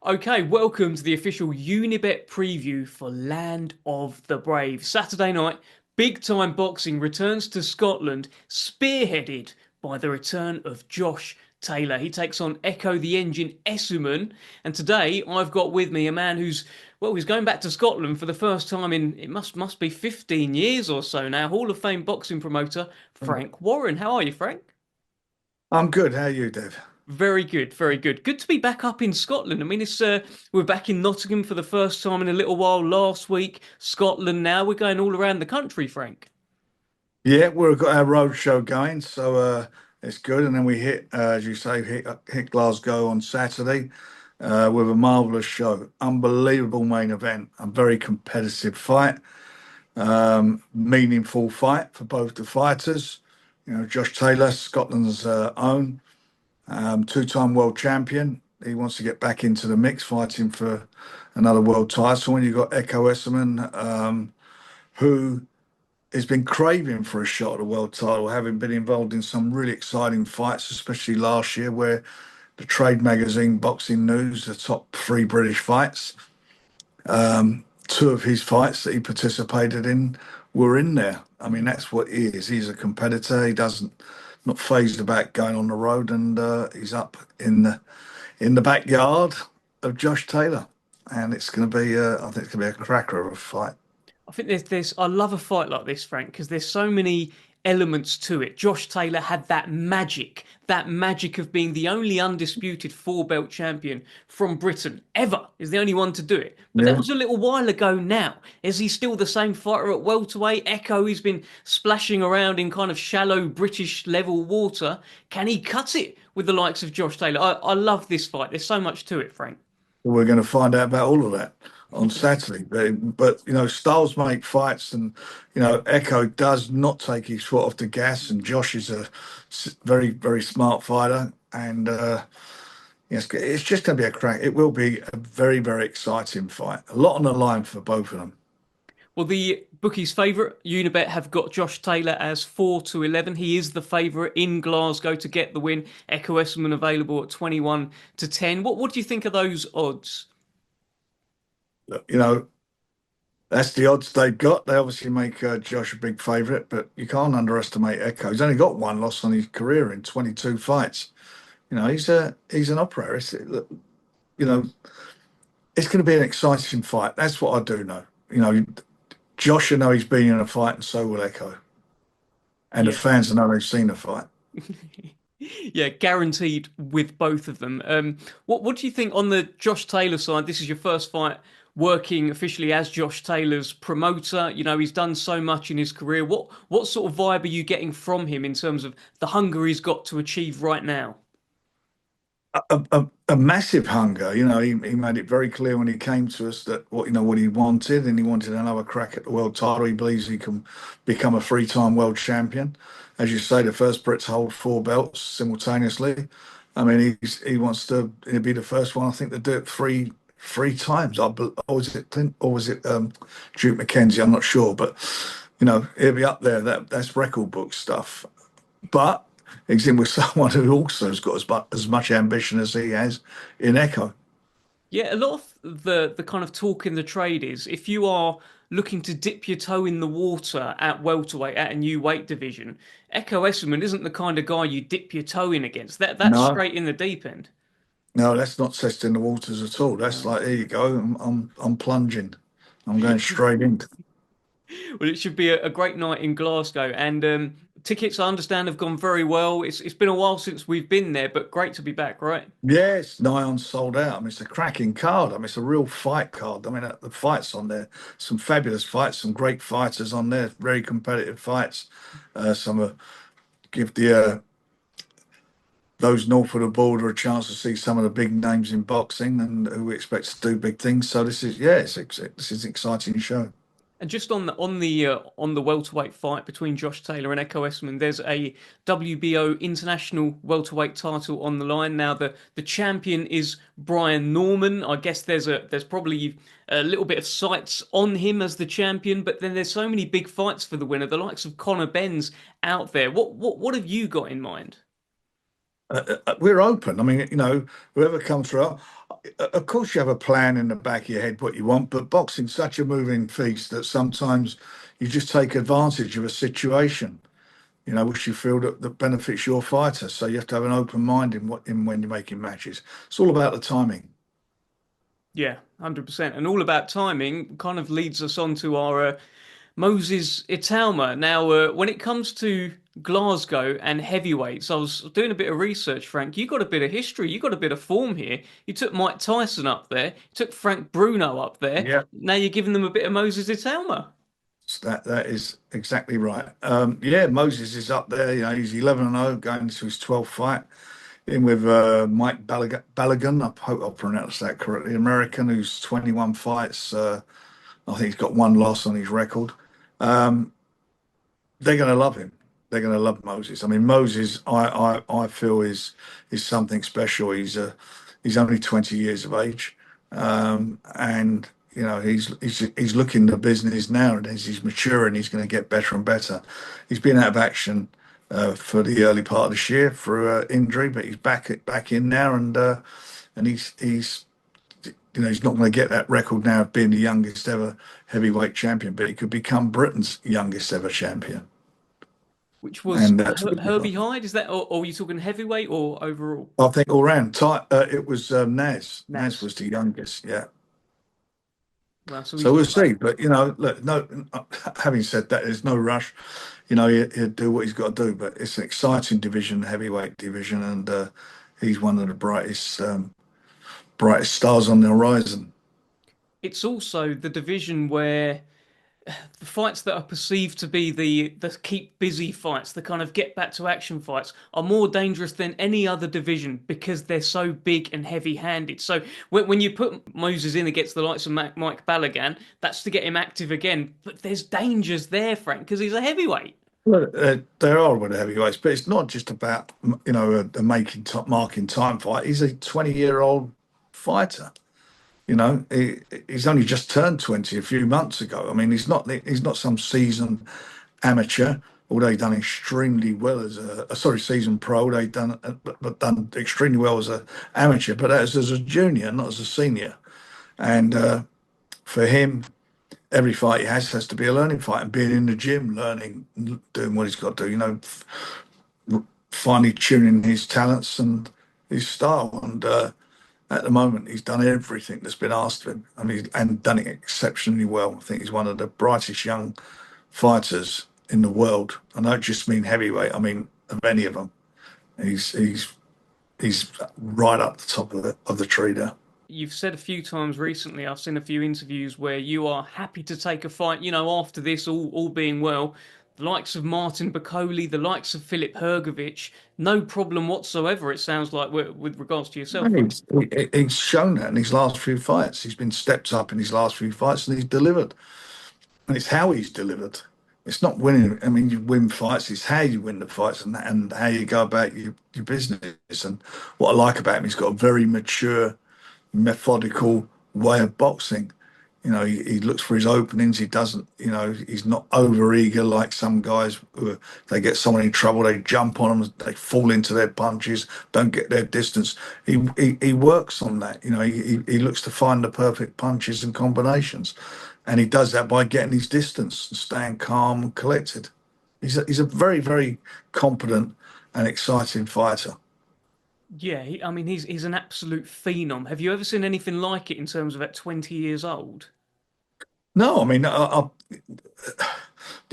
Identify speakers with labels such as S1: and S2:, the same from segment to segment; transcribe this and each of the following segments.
S1: Okay, welcome to the official Unibet preview for Land of the Brave. Saturday night, big time boxing returns to Scotland, spearheaded by the return of Josh Taylor. He takes on Ekow the Engine Essuman. And today I've got with me a man he's going back to Scotland for the first time in, it must be 15 years or so now. Hall of Fame boxing promoter, Frank Warren. How are you, Frank?
S2: I'm good. How are you, Dev?
S1: Very good, very good. Good to be back up in Scotland. I mean, it's we're back in Nottingham for the first time in a little while last week. Scotland now. We're going all around the country, Frank.
S2: Yeah, we've got our road show going, so it's good. And then we hit, as you say, hit Glasgow on Saturday with a marvelous show. Unbelievable main event, a very competitive fight, meaningful fight for both the fighters. You know, Josh Taylor, Scotland's own, two-time world champion. He wants to get back into the mix, fighting for another world title. When you've got Ekow Essuman, who has been craving for a shot at a world title, having been involved in some really exciting fights, especially last year, where the trade magazine Boxing News, the top three British fights, two of his fights that he participated in were in there. I mean, that's what he is. He's a competitor. He doesn't not phased about going on the road, and he's up in the backyard of Josh Taylor, and it's going to be, I think it's going to be a cracker of a fight.
S1: I think there's I love a fight like this, Frank, because there's so many elements to it. Josh Taylor had that magic of being the only undisputed four belt champion from Britain ever. Is the only one to do it. But that
S2: Yeah.
S1: was a little while ago now. Is he still the same fighter at welterweight? Ekow, he's been splashing around in kind of shallow British level water. Can he cut it with the likes of Josh Taylor? I love this fight. There's so much to it, Frank.
S2: We're going to find out about all of that on Saturday. But you know, styles make fights, and you know, Ekow does not take his foot off the gas, and Josh is a very, very smart fighter, and yes, it's just going to be a crack. It will be a very, very exciting fight. A lot on the line for both of them.
S1: Well, the bookies' favourite, Unibet, have got Josh Taylor as 4-11. He is the favourite in Glasgow to get the win. Ekow Essuman available at 21-10. What do you think of those odds?
S2: Look, you know, that's the odds they've got. They obviously make Josh a big favourite, but you can't underestimate Ekow. He's only got one loss on his career in 22 fights. You know, he's an operator. You know, it's going to be an exciting fight. That's what I do know. You know, Josh will know he's been in a fight, and so will Ekow. And the
S1: Yeah.
S2: fans will know they've seen a fight.
S1: Yeah, guaranteed with both of them. What do you think on the Josh Taylor side? This is your first fight working officially as Josh Taylor's promoter. You know, he's done so much in his career. What sort of vibe are you getting from him in terms of the hunger he's got to achieve right now?
S2: A massive hunger. You know, he made it very clear when he came to us that what he wanted, and he wanted another crack at the world title. He believes he can become a three-time world champion. As you say, the first Brit to hold four belts simultaneously. I mean, he wants to he'll be the first one, I think, to do it three times. Or was it Clint, or was it Duke McKenzie? I'm not sure, but you know, he'll be up there. That's record book stuff. But he's in with someone who also has got as much ambition as he has in Ekow.
S1: Yeah, a lot of the kind of talk in the trade is if you are looking to dip your toe in the water at welterweight at a new weight division, Ekow Essuman isn't the kind of guy you dip your toe in against. That's
S2: No,
S1: straight in the deep end.
S2: no, that's not testing the waters at all. That's
S1: No.
S2: like, here you go. I'm plunging. I'm going straight in.
S1: Well, it should be a great night in Glasgow, and tickets I understand have gone very well. It's been a while since we've been there, but great to be back, right?
S2: Yes, nigh on sold out. I mean, it's a cracking card. I mean, it's a real fight card. I mean, the fights on there, some fabulous fights, some great fighters on there, very competitive fights. Some give the those north of the border a chance to see some of the big names in boxing and who we expect to do big things. So this is, yeah, this is an exciting show.
S1: And just on the welterweight fight between Josh Taylor and Ekow Essuman, there's a WBO international welterweight title on the line. Now the champion is Brian Norman. I guess there's probably a little bit of sights on him as the champion, but then there's so many big fights for the winner, the likes of Conor Ben's out there. What have you got in mind?
S2: we're open. I mean, whoever comes through, of course you have a plan in the back of your head what you want, but boxing's such a moving feast that sometimes you just take advantage of a situation, which you feel that benefits your fighter. So you have to have an open mind in when you're making matches. It's all about the timing.
S1: Yeah, 100%. And all about timing kind of leads us on to our Moses Itauma. Now, when it comes to Glasgow and heavyweights, I was doing a bit of research, Frank. You got a bit of history, you got a bit of form here. You took Mike Tyson up there, you took Frank Bruno up there.
S2: Yeah.
S1: Now you're giving them a bit of Moses Itauma.
S2: That is exactly right. Yeah, Moses is up there. He's 11-0, going into his 12th fight. In with Mike Balagan. I hope I pronounced that correctly. American, who's 21 fights. I think he's got one loss on his record. Um, they're going to love him. They're going to love Moses. I mean, Moses, I feel is something special. He's only 20 years of age, and he's looking the business now, and as he's maturing, he's going to get better and better. He's been out of action for the early part of this year through injury, but he's back in now, and he's not going to get that record now of being the youngest ever heavyweight champion, but he could become Britain's youngest ever champion.
S1: Which was
S2: And that's
S1: Herbie Hyde. Is that, or are you talking heavyweight or overall?
S2: I think all round. It was Naz. Naz
S1: Naz.
S2: was the youngest, yeah.
S1: Well, so
S2: So
S1: he's
S2: we'll
S1: got that.
S2: see. But look, no. Having said that, there's no rush. He'll do what he's got to do. But it's an exciting division, the heavyweight division, and he's one of the brightest stars on the horizon.
S1: It's also the division where the fights that are perceived to be the keep busy fights, the kind of get back to action fights, are more dangerous than any other division because they're so big and heavy handed. So when you put Moses in against the likes of Mike Balagan, that's to get him active again. But there's dangers there, Frank, because he's a heavyweight.
S2: Well, there are with the heavyweights, but it's not just about a making top marking time fight. He's a 20-year-old fighter. He's only just turned 20 a few months ago. I mean, he's not some seasoned amateur, although he done extremely well as seasoned pro. They done but done extremely well as a amateur, but as a junior, not as a senior. And for him, every fight he has to be a learning fight, and being in the gym, learning, doing what he's got to do. Finally tuning his talents and his style. And at the moment, he's done everything that's been asked of him. I mean, and done it exceptionally well. I think he's one of the brightest young fighters in the world. I don't just mean heavyweight. I mean of any of them. He's right up the top of the tree there.
S1: You've said a few times recently, I've seen a few interviews where you are happy to take a fight, after this, all being well. The likes of Martin Bakole, the likes of Philip Hrgovic, no problem whatsoever, it sounds like, with regards to yourself,
S2: And
S1: Frank.
S2: he's shown that in his last few fights. He's been stepped up in his last few fights, and he's delivered. And it's how he's delivered. It's not winning. I mean, you win fights. It's how you win the fights, and how you go about your business. And what I like about him, he's got a very mature, methodical way of boxing. He looks for his openings. He doesn't, he's not over eager like some guys who they get someone in trouble, they jump on them, they fall into their punches, don't get their distance. He works on that. He looks to find the perfect punches and combinations, and he does that by getting his distance and staying calm and collected. He's a very, very competent and exciting fighter.
S1: Yeah, I mean, he's an absolute phenom. Have you ever seen anything like it in terms of at 20 years old?
S2: No, I mean, the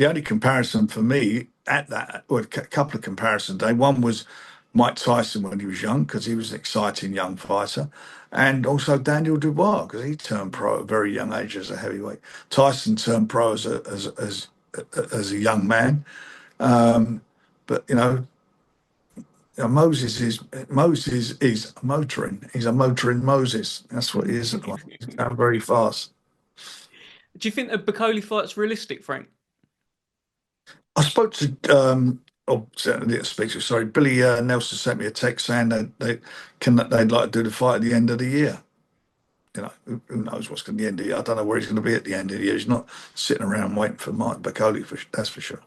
S2: only comparison for me at that, well, a couple of comparisons. One was Mike Tyson when he was young, because he was an exciting young fighter, and also Daniel Dubois because he turned pro at a very young age as a heavyweight. Tyson turned pro as a young man, um, but Moses is motoring. He's a motoring Moses. That's what he is at the moment. He's going very fast.
S1: Do you think a Bakole fight's realistic, Frank?
S2: I spoke to, certainly didn't speak to, sorry, Billy Nelson sent me a text saying that they'd like to do the fight at the end of the year. Who knows what's going to be the end of the year? I don't know where he's going to be at the end of the year. He's not sitting around waiting for Mike Bakole, that's for sure.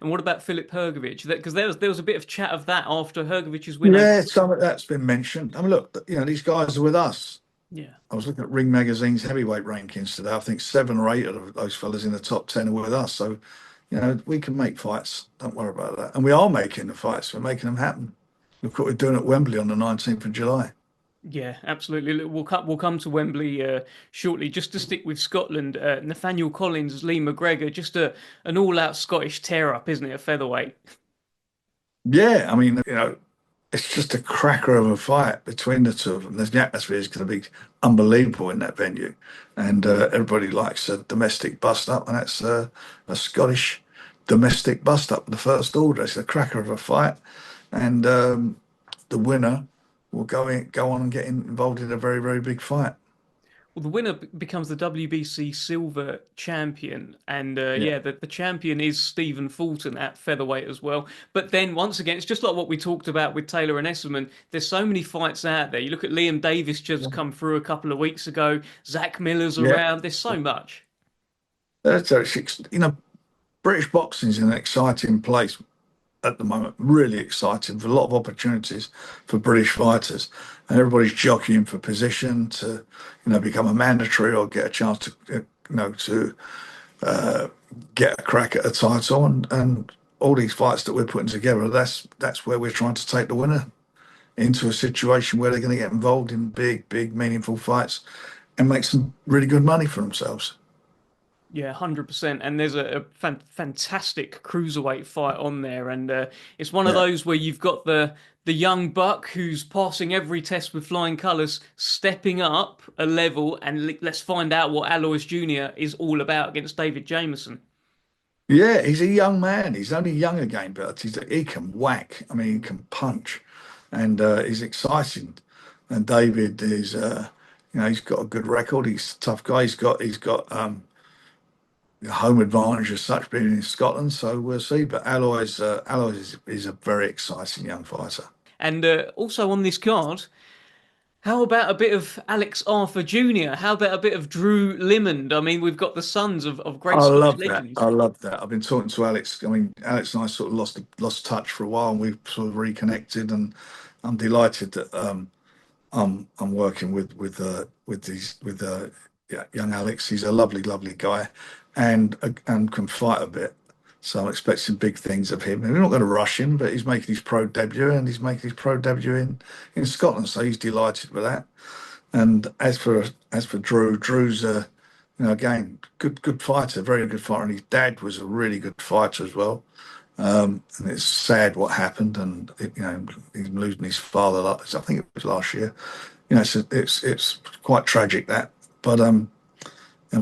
S1: And what about Filip Hrgovic? Because there was a bit of chat of that after Hrgovic's win over.
S2: Yeah, some of that's been mentioned. I mean, look, these guys are with us.
S1: Yeah.
S2: I was looking at Ring Magazine's heavyweight rankings today. I think 7 or 8 of those fellas in the top 10 are with us. So, we can make fights. Don't worry about that. And we are making the fights. We're making them happen. Look what we're doing at Wembley on the 19th of July.
S1: Yeah, absolutely. Look, we'll come to Wembley shortly. Just to stick with Scotland, Nathaniel Collins, Lee McGregor, just an all-out Scottish tear-up, isn't it? A featherweight.
S2: Yeah, I mean, it's just a cracker of a fight between the two of them. The atmosphere is going to be unbelievable in that venue, and everybody likes a domestic bust up, and that's a Scottish domestic bust up, the first order. It's a cracker of a fight, and the winner will go on and get involved in a very, very big fight.
S1: Well, the winner becomes the WBC silver champion, and
S2: Yeah,
S1: yeah, the champion is Stephen Fulton at featherweight as well. But then once again, it's just like what we talked about with Taylor and Essuman. There's so many fights out there. You look at Liam Davis just come through a couple of weeks ago. Zach Miller's
S2: yeah.
S1: around. There's so much.
S2: British boxing is in an exciting place at the moment, really exciting, with a lot of opportunities for British fighters, and everybody's jockeying for position to, become a mandatory or get a chance to, to get a crack at a title, and all these fights that we're putting together. That's where we're trying to take the winner into a situation where they're going to get involved in big, big, meaningful fights and make some really good money for themselves.
S1: Yeah, 100%. And there's a fantastic cruiserweight fight on there, and it's one of
S2: Yeah.
S1: those where you've got the young buck who's passing every test with flying colours, stepping up a level, and let's find out what Aloys Junior is all about against David Jameson.
S2: Yeah, he's a young man. He's only young again, but he can whack. I mean, he can punch, and he's exciting. And David is, he's got a good record. He's a tough guy. He's got home advantage as such, being in Scotland. So we'll see. But Aloys is a very exciting young fighter.
S1: And also on this card, how about a bit of Alex Arthur Jr.? How about a bit of Drew Limond? I mean, we've got the sons of great
S2: I
S1: Scottish
S2: love that.
S1: legends.
S2: I love that. I've been talking to Alex. I mean, Alex and I sort of lost touch for a while, and we've sort of reconnected. And I'm delighted that I'm working with yeah, young Alex. He's a lovely, lovely guy, and can fight a bit. So I'm expecting big things of him. And we're not going to rush him, but he's making his pro debut, and he's making his pro debut in Scotland. So he's delighted with that. And as for Drew's again, good fighter, very good fighter, and his dad was a really good fighter as well. And it's sad what happened, and he's losing his father. I think it was last year. It's quite tragic that, but I'm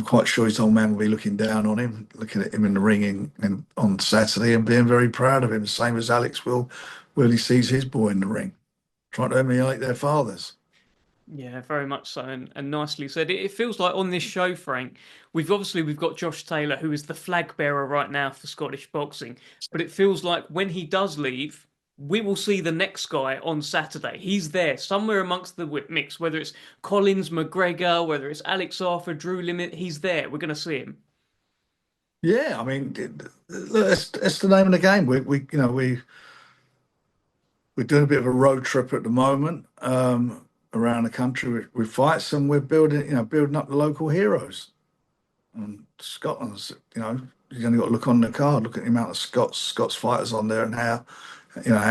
S2: quite sure his old man will be looking down on him, looking at him in the ring on Saturday, and being very proud of him, the same as Alex will when he sees his boy in the ring, trying to emulate their fathers.
S1: Yeah, very much so, and nicely said. It feels like on this show, Frank, we've got Josh Taylor, who is the flag bearer right now for Scottish boxing. But it feels like when he does leave, we will see the next guy on Saturday. He's there somewhere amongst the mix, whether it's Collins, McGregor, whether it's Alex Arthur, Drew Limit. He's there. We're going to see him.
S2: Yeah, I mean, that's the name of the game. We're doing a bit of a road trip at the moment around the country with fights, and we're building up the local heroes. And Scotland's, you only got to look on the card, look at the amount of Scots fighters on there, and how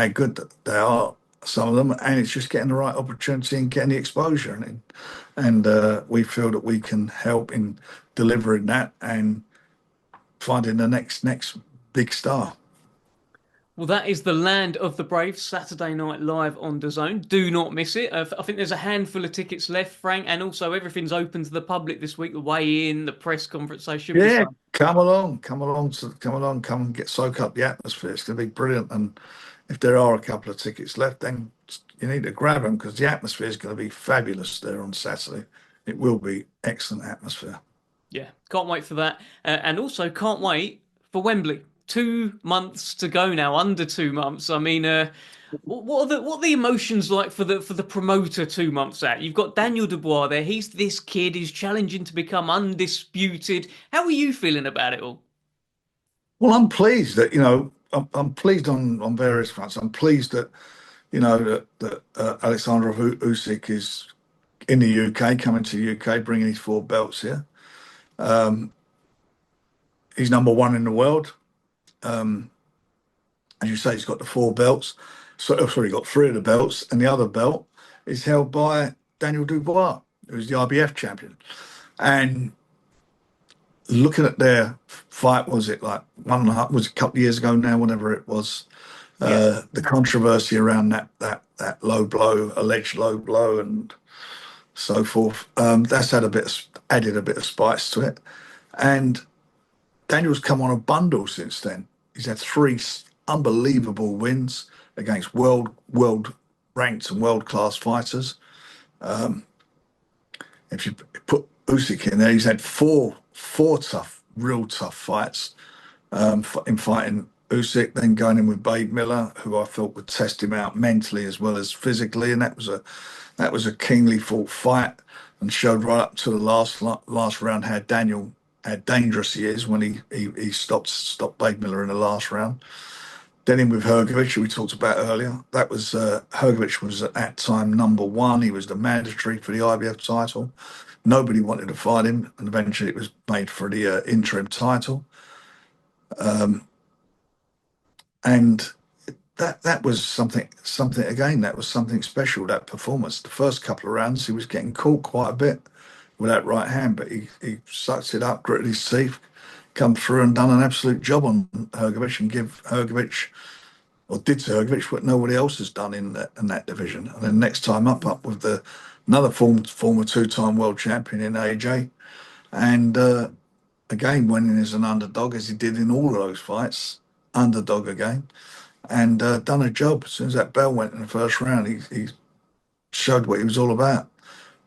S2: good they are, some of them, and it's just getting the right opportunity and getting the exposure, and we feel that we can help in delivering that and finding the next big star.
S1: Well, that is the Land of the Brave Saturday night live on DAZN. Do not miss it. I think there's a handful of tickets left, Frank, and also everything's open to the public this week. The weigh-in, the press conference, so it should be
S2: Yeah,
S1: fun.
S2: come and soak up the atmosphere. It's going to be brilliant. And if there are a couple of tickets left, then you need to grab them because the atmosphere is going to be fabulous there on Saturday. It will be excellent atmosphere.
S1: Yeah, can't wait for that, and also can't wait for Wembley. 2 months to go now, under 2 months. I mean, what are the emotions like for the promoter 2 months out? You've got Daniel Dubois there. He's this kid. He's challenging to become undisputed. How are you feeling about it all?
S2: Well, I'm pleased that, I'm pleased on various fronts. I'm pleased that, that Alexander Usyk is in the UK, coming to the UK, bringing his four belts here. Um, he's number one in the world. Um, as you say, he's got the four belts. So, sorry, he got three of the belts, and the other belt is held by Daniel Dubois, who's the IBF champion. And looking at their fight, was it like one and a half, was it a couple of years ago now, whatever it was,
S1: Yeah.
S2: the controversy around that low blow, alleged low blow, and so forth. That's added a bit of spice to it. And Daniel's come on a bundle since then. He's had three unbelievable wins against world ranked and world class fighters. Um, if you put Usyk in there, he's had four tough, real tough fights. In fighting Usyk, then going in with Bade Miller, who I thought would test him out mentally as well as physically, and that was a keenly fought fight, and showed right up to the last round how dangerous he is when he stopped Bade Miller in the last round. Then in with Hrgovic, who we talked about earlier. That was Hrgovic was at that time number one. He was the mandatory for the IBF title. Nobody wanted to fight him, and eventually it was made for the interim title. Um, and that was something again. That was something special. That performance. The first couple of rounds, he was getting caught quite a bit with that right hand, but he sucked it up, gritted his teeth, come through and done an absolute job on Hrgovic, and give Hrgovic, or did to Hrgovic, what nobody else has done in that division. And then next time up with another former two-time world champion in AJ, and again went in as an underdog, as he did in all of those fights, underdog again, and done a job. As soon as that bell went in the first round, he showed what he was all about.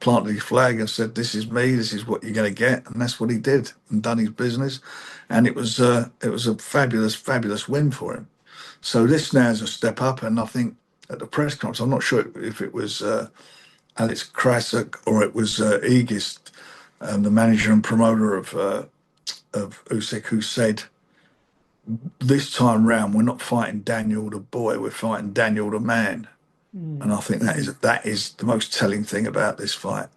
S2: Planted his flag and said, "This is me. This is what you're going to get," and that's what he did, and done his business. And it was a fabulous win for him. So this now is a step up, and I think at the press conference, I'm not sure if it was Alex Krasuk or it was Aegis, the manager and promoter of Usyk, who said, "This time round, we're not fighting Daniel the boy, we're fighting Daniel the man." And
S1: Mm.
S2: I think that is the most telling thing about this fight.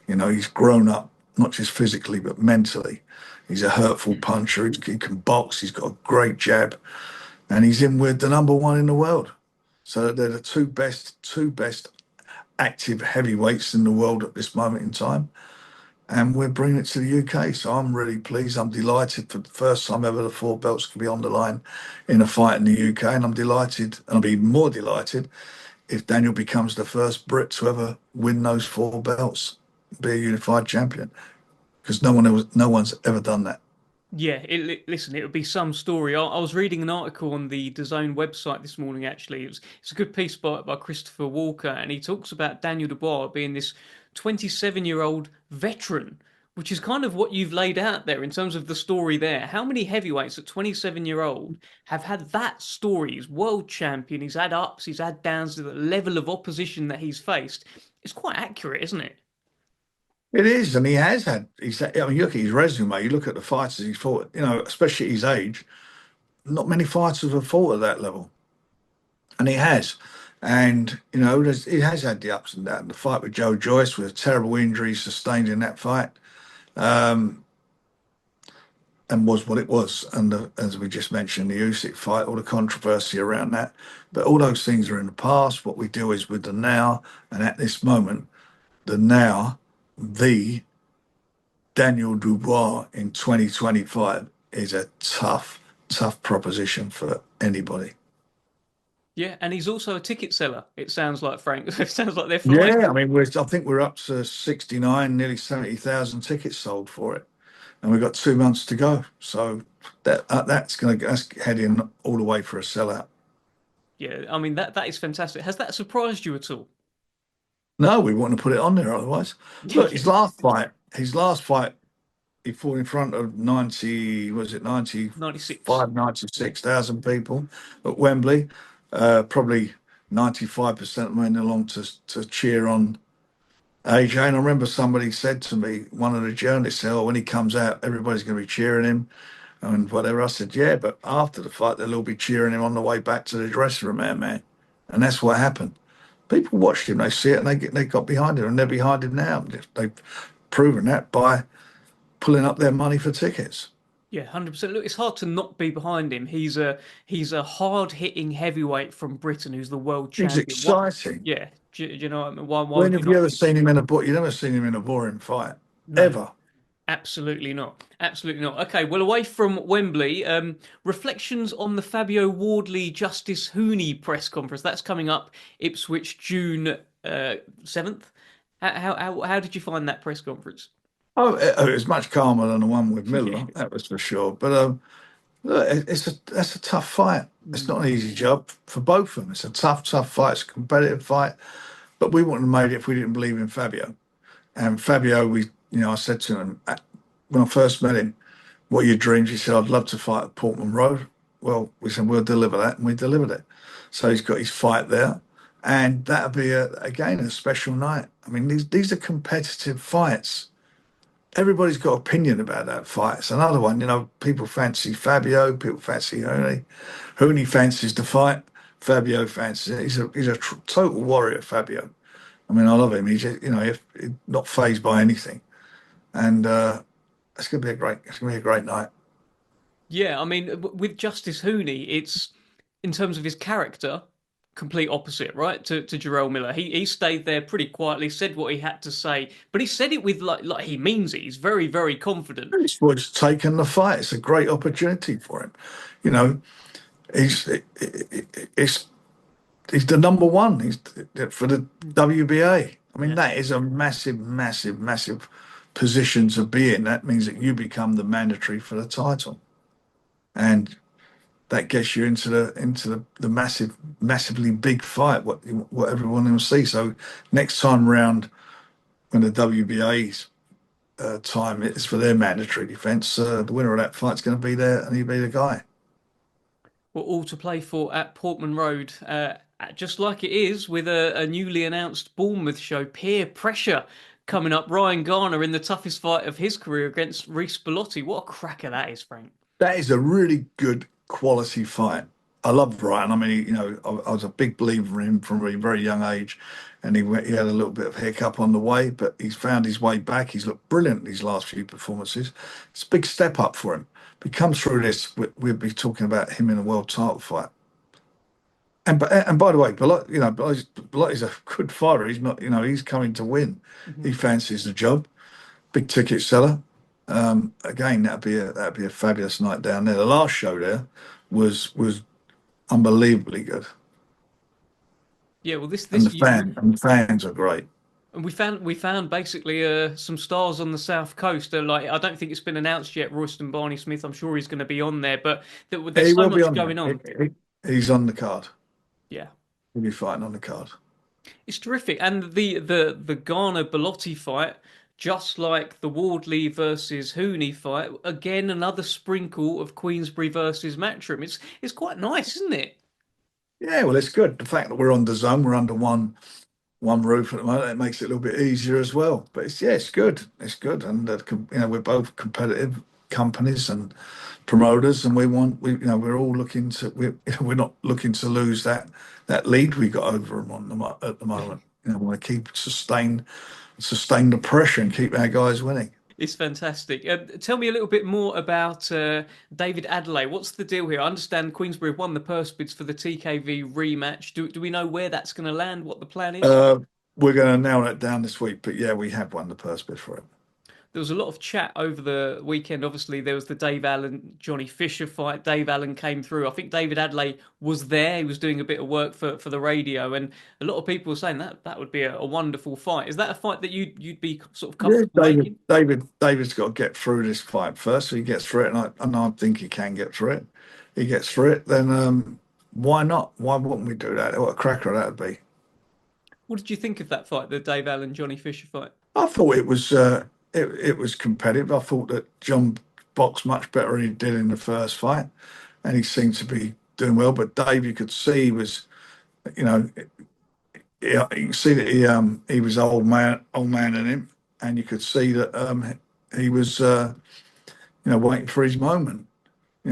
S2: He's grown up, not just physically, but mentally. He's a hurtful puncher. He can box. He's got a great jab, and he's in with the number one in the world. So they're the two best active heavyweights in the world at this moment in time, and we're bringing it to the UK. So I'm really pleased. I'm delighted for the first time ever the four belts can be on the line in a fight in the UK, and I'm delighted, and I'll be even more delighted if Daniel becomes the first Brit to ever win those four belts, be a unified champion, because no one's ever done that.
S1: Yeah, listen, it would be some story. I was reading an article on the DAZN website this morning, actually. It's a good piece by Christopher Walker, and he talks about Daniel Dubois being this 27-year-old veteran, which is kind of what you've laid out there in terms of the story there. How many heavyweights at 27-year-old have had that story? He's world champion, he's had ups, he's had downs, to the level of opposition that he's faced. It's quite accurate, isn't it?
S2: It is, and he has had. I mean, you look at his resume. You look at the fighters he's fought. Especially at his age, not many fighters have fought at that level, and he has. And he has had the ups and downs. The fight with Joe Joyce, with a terrible injury sustained in that fight, um, and was what it was. And as we just mentioned, the Usyk fight, all the controversy around that. But all those things are in the past. What we do is with the now, and at this moment, the now, the Daniel Dubois in 2025 is a tough proposition for anybody.
S1: Yeah, and he's also a ticket seller. It sounds like Frank. It sounds like they're flying.
S2: Yeah, I mean, I think we're up to 69, nearly 70,000 tickets sold for it, and we've got 2 months to go. So that's heading all the way for a sellout.
S1: Yeah, I mean that is fantastic. Has that surprised you at all?
S2: No, we want to put it on there otherwise. Look, his last fight, he fought in front of 90, was it
S1: 96.
S2: 95, 96,000 people at Wembley. Probably 95% went along to cheer on AJ. And I remember somebody said to me, one of the journalists said, "Oh, when he comes out, everybody's going to be cheering him." and whatever. I said, yeah, but after the fight, they'll all be cheering him on the way back to the dressing room, man. And that's what happened. People watched him, they see it, and they got behind him, and they're behind him now. They've proven that by pulling up their money for tickets.
S1: Yeah, 100%. Look, it's hard to not be behind him. He's a hard hitting heavyweight from Britain who's the world
S2: It's
S1: champion. What?
S2: exciting.
S1: Yeah, do you know what I mean? Why
S2: When
S1: would you
S2: have you
S1: not
S2: ever
S1: be?
S2: seen him in a book? You've never seen him in a boring fight,
S1: No,
S2: ever.
S1: absolutely not. Absolutely not. Okay, well, away from Wembley, reflections on the Fabio Wardley Justice Huni press conference. That's coming up Ipswich, June 7th. How did you find that press conference?
S2: Oh, it was much calmer than the one with
S1: Yeah.
S2: Miller, that was for sure. But look, that's a tough fight. It's
S1: Mm,
S2: not an easy job for both of them. It's a tough fight. It's a competitive fight. But we wouldn't have made it if we didn't believe in Fabio. And Fabio, I said to him when I first met him, "What are your dreams?" He said, "I'd love to fight at Portman Road." Well, we said we'll deliver that, and we delivered it. So he's got his fight there, and that'll be again a special night. I mean, these are competitive fights. Everybody's got opinion about that fight. It's another one, people fancy Fabio, people fancy Huni. Huni fancies the fight. Fabio fancies it. He's a total warrior, Fabio. I mean, I love him. He's just, not phased by anything, and it's gonna be a great night.
S1: yeah, I mean, with Justice Huni, it's in terms of his character, complete opposite, right? To Jarrell Miller. He stayed there pretty quietly, said what he had to say, but he said it with like he means it. He's very, very confident.
S2: He's what's taken the fight. It's a great opportunity for him. You know, he's it's he's the number one. He's for the WBA. I mean,
S1: Yeah.
S2: that is a massive, massive, massive position to be in. That means that you become the mandatory for the title, and that gets you into the massively big fight. What everyone will see. So next time round, when the WBA's time is for their mandatory defence, the winner of that fight's going to be there, and he'll be the guy.
S1: Well, all to play for at Portman Road. Just like it is with a newly announced Bournemouth show, Peer Pressure, coming up. Ryan Garner in the toughest fight of his career against Reece Bellotti. What a cracker that is, Frank.
S2: That is a really good quality fight. I love Ryan. I mean, I was a big believer in him from a very young age, and he had a little bit of hiccup on the way, but he's found his way back. He's looked brilliant in these last few performances. It's a big step up for him. If he comes through this, we'll be talking about him in a world title fight. And by the way, Belotti's a good fighter. He's not, he's coming to win.
S1: Mhm.
S2: He fancies the job. Big ticket seller. Again, that'd be a fabulous night down there. The last show there was unbelievably good,
S1: Yeah, well, this
S2: and
S1: this
S2: the fans are great.
S1: and we found basically some stars on the south coast. Like I don't think it's been announced yet. Royston Barney Smith. I'm sure he's going to be on there, but there's
S2: He
S1: so
S2: will be
S1: much
S2: on
S1: going
S2: there.
S1: on.
S2: He's on the card.
S1: Yeah.
S2: He'll be fighting on the card.
S1: It's terrific, and the Garner Belotti fight, just like the Wardley versus Hooney fight, again another sprinkle of Queensberry versus Matchroom. It's quite nice, isn't it?
S2: Yeah, well, it's good. The fact that we're on the zone, we're under one roof at the moment. It makes it a little bit easier as well. But it's good. It's good, and we're both competitive companies and promoters, and we're all looking to we're not looking to lose that lead we got over them at the moment. We want to keep sustain the pressure and keep our guys winning.
S1: It's fantastic. Tell me a little bit more about David Adeleye. What's the deal here? I understand Queensberry have won the purse bids for the TKV rematch. Do we know where that's going to land? What the plan is?
S2: Uh, we're going to nail that down this week, but yeah, we have won the purse bid for it.
S1: There was a lot of chat over the weekend. Obviously, there was the Dave Allen Johnny Fisher fight. Dave Allen came through. I think David Adley was there. He was doing a bit of work for the radio, and a lot of people were saying that would be a wonderful fight. Is that a fight that you'd be sort of
S2: Yeah,
S1: comfortable making?
S2: David's got to get through this fight first. So he gets through it, and I think he can get through it. He gets through it, then why not? Why wouldn't we do that? What a cracker that would be.
S1: What did you think of that fight, the Dave Allen Johnny Fisher fight?
S2: I thought it was competitive. I thought that John boxed much better than he did in the first fight, and he seemed to be doing well. But Dave, you could see he was, you know, you can see that he was old man in him, and you could see that he was waiting for his moment.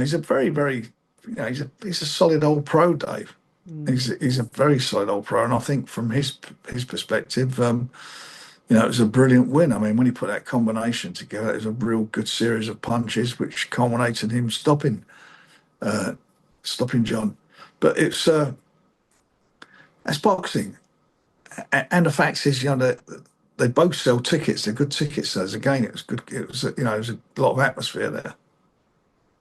S2: he's a very, very, he's a solid old pro, Dave.
S1: Mm.
S2: He's a very solid old pro, and I think from his perspective, it was a brilliant win. I mean, when he put that combination together, it was a real good series of punches, which culminated in him stopping John. But that's boxing, and the fact is, they both sell tickets. They're good ticket sellers. Again, it was good. It was, it was a lot of atmosphere there.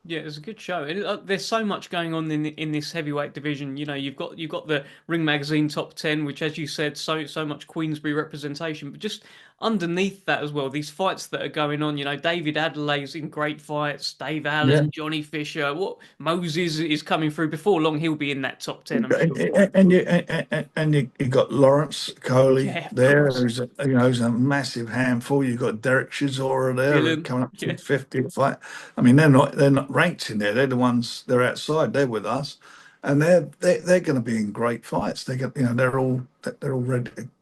S1: Yeah, it was a good show. And there's so much going on in this heavyweight division. You know, you've got the Ring Magazine top 10, which, as you said, so much Queensberry representation. But just underneath that as well, these fights that are going on. You know, David Adeley's in great fights. Dave
S2: Yeah.
S1: Allen, Johnny Fisher. What Moses is coming through. Before long, he'll be in that top 10, I'm
S2: And,
S1: sure.
S2: you got Lawrence Coley
S1: Yeah, of
S2: there,
S1: course.
S2: who's a massive handful. You've got Derek Chisora there
S1: Dylan.
S2: coming up to
S1: Yeah.
S2: the 50th fight. I mean, they're not ranked in there. They're the ones they're outside. They're with us, and they're going to be in great fights. They're all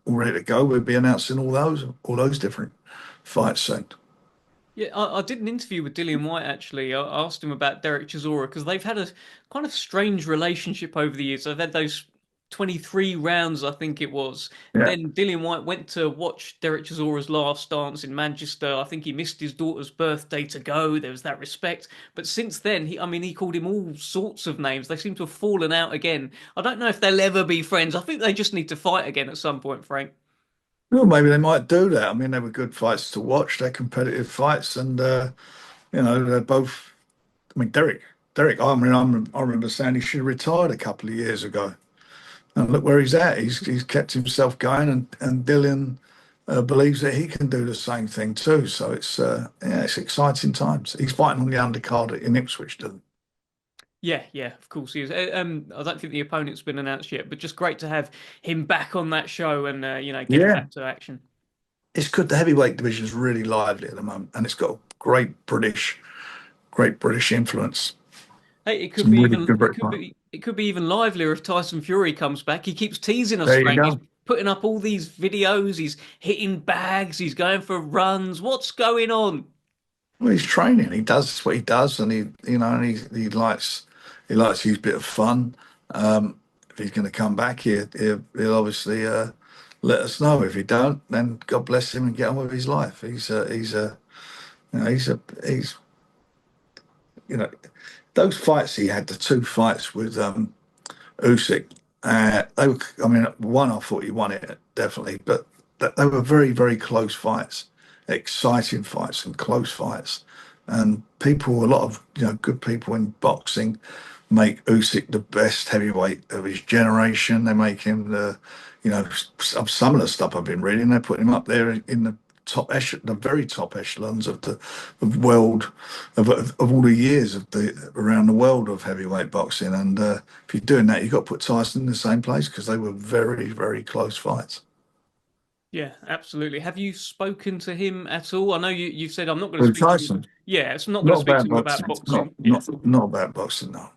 S2: ready to go. We'll be announcing all those different fights soon.
S1: Yeah, I did an interview with Dillian White actually. I asked him about Derek Chisora because they've had a kind of strange relationship over the years. They've had those 23 rounds, I think it was.
S2: Yeah.
S1: Then Dillian White went to watch Derek Chisora's last dance in Manchester. I think he missed his daughter's birthday to go. There was that respect. But since then, I mean, he called him all sorts of names. They seem to have fallen out again. I don't know if they'll ever be friends. I think they just need to fight again at some point, Frank.
S2: Well, maybe they might do that. I mean, they were good fights to watch. They're competitive fights, and they're both. I mean, Derek. I remember saying he should have retired a couple of years ago, and look where he's at. He's kept himself going, and Dylan believes that he can do the same thing too. So it's exciting times. He's fighting on the undercard in Ipswich, doesn't
S1: Yeah, yeah, of course he is. I don't think the opponent's been announced yet, but just great to have him back on that show and
S2: he?
S1: getting
S2: Yeah,
S1: back to action.
S2: it's good. The heavyweight division is really lively at the moment, and it's got a great British influence.
S1: Hey, it could
S2: Some
S1: be
S2: really
S1: even
S2: good British fighters.
S1: it could be even livelier if Tyson Fury comes back. He keeps teasing us,
S2: There you
S1: Frank. He's
S2: go.
S1: putting up all these videos. He's hitting bags. He's going for runs. What's going on?
S2: Well, he's training. He does what he does, and he likes to use a bit of fun. If he's going to come back, he'll obviously let us know. If he don't, then God bless him and get on with his life. He's you know those fights he had, the two fights with Usyk. I mean, one I thought he won it definitely, but they were very, very close fights, exciting fights and close fights. And a lot of good people in boxing make Usyk the best heavyweight of his generation. They make him some of the stuff I've been reading, they're putting him up there in the very top echelons of world of all the years around the world of heavyweight boxing. And if you're doing that, you've got to put Tyson in the same place because they were very, very close fights.
S1: Yeah, absolutely. Have you spoken to him at all? I know you've said I'm not going to
S2: With
S1: speak to him.
S2: Tyson,
S1: Yeah, it's not going to
S2: not
S1: speak to
S2: about
S1: him about
S2: boxing,
S1: boxing.
S2: not
S1: Yeah.
S2: not not about boxing, no.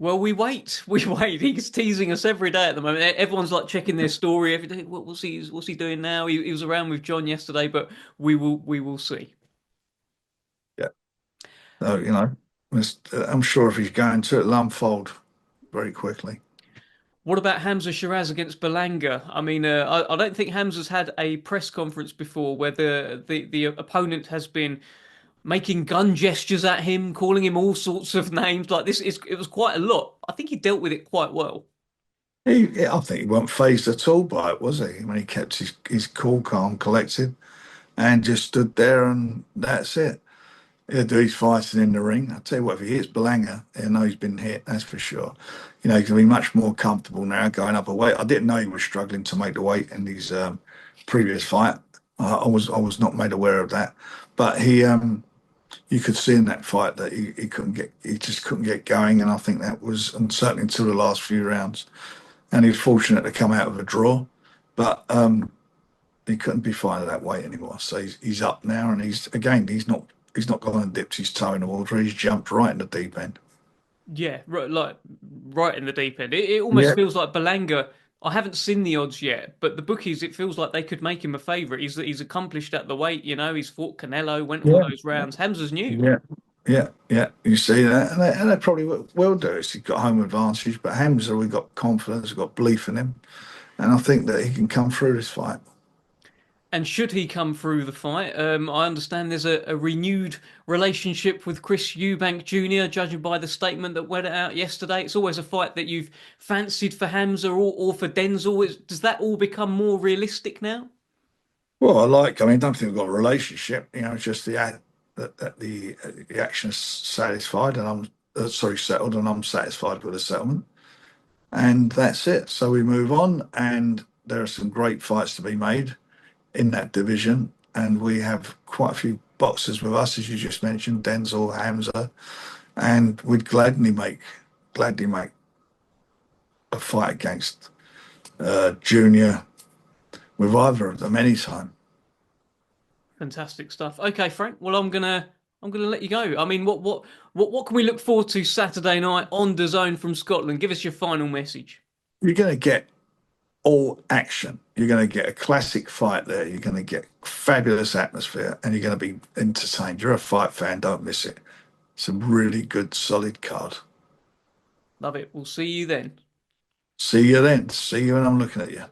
S1: Well, we wait. We wait. He's teasing us every day at the moment. Everyone's like checking their story every day. What's he doing now? He was around with John yesterday, but we will see.
S2: Yeah, so I'm sure if he's going to, it'll unfold very quickly.
S1: What about Hamza Shiraz against Berlanga? I mean, I don't think Hamza's had a press conference before where the opponent has been making gun gestures at him, calling him all sorts of names like this. It was quite a lot. I think he dealt with it quite well.
S2: I think he wasn't phased at all by it, was he? I mean, he kept his cool, calm, collected, and just stood there, and that's it. He'll do his fighting in the ring. I tell you what, if he hits Belanga, I know he's been hit, that's for sure. He's going to be much more comfortable now going up a weight. I didn't know he was struggling to make the weight in his previous fight. I was not made aware of that, but you could see in that fight that he just couldn't get going, and I think that was, and certainly until the last few rounds. And he was fortunate to come out of a draw, but he couldn't be fighting that weight anymore. So he's up now, and he's not gone and dipped his toe in the water. He's jumped right in the deep end.
S1: Yeah, right, like right in the deep end. It almost
S2: Yeah,
S1: feels like Berlanga. I haven't seen the odds yet, but the bookies, it feels like they could make him a favourite. He's accomplished at the weight, He's fought Canelo, went all
S2: yeah,
S1: those rounds. Hamza's new.
S2: yeah. Yeah, yeah, you see that, and they probably will do. He's got home advantage, but Hamza, we got confidence, we've got belief in him, and I think that he can come through this fight.
S1: And should he come through the fight, I understand there's a renewed relationship with Chris Eubank Jr., judging by the statement that went out yesterday. It's always a fight that you've fancied for Hamza or for Denzel. Does that all become more realistic now?
S2: Well, I mean, I don't think we've got a relationship. It's just the action is satisfied, and I'm sorry, settled, and I'm satisfied with the settlement, and that's it. So we move on, and there are some great fights to be made in that division, and we have quite a few boxers with us, as you just mentioned, Denzel, Hamza, and we'd gladly make a fight against Junior with either of them anytime.
S1: Fantastic stuff. Okay, Frank. Well, I'm gonna let you go. I mean, what can we look forward to Saturday night on the Zone from Scotland? Give us your final message.
S2: You're going to get all action. You're going to get a classic fight there. You're going to get fabulous atmosphere, and you're going to be entertained. You're a fight fan, don't miss it. It's a really good, solid card.
S1: Love it. We'll see you then.
S2: See you then. See you when I'm looking at you.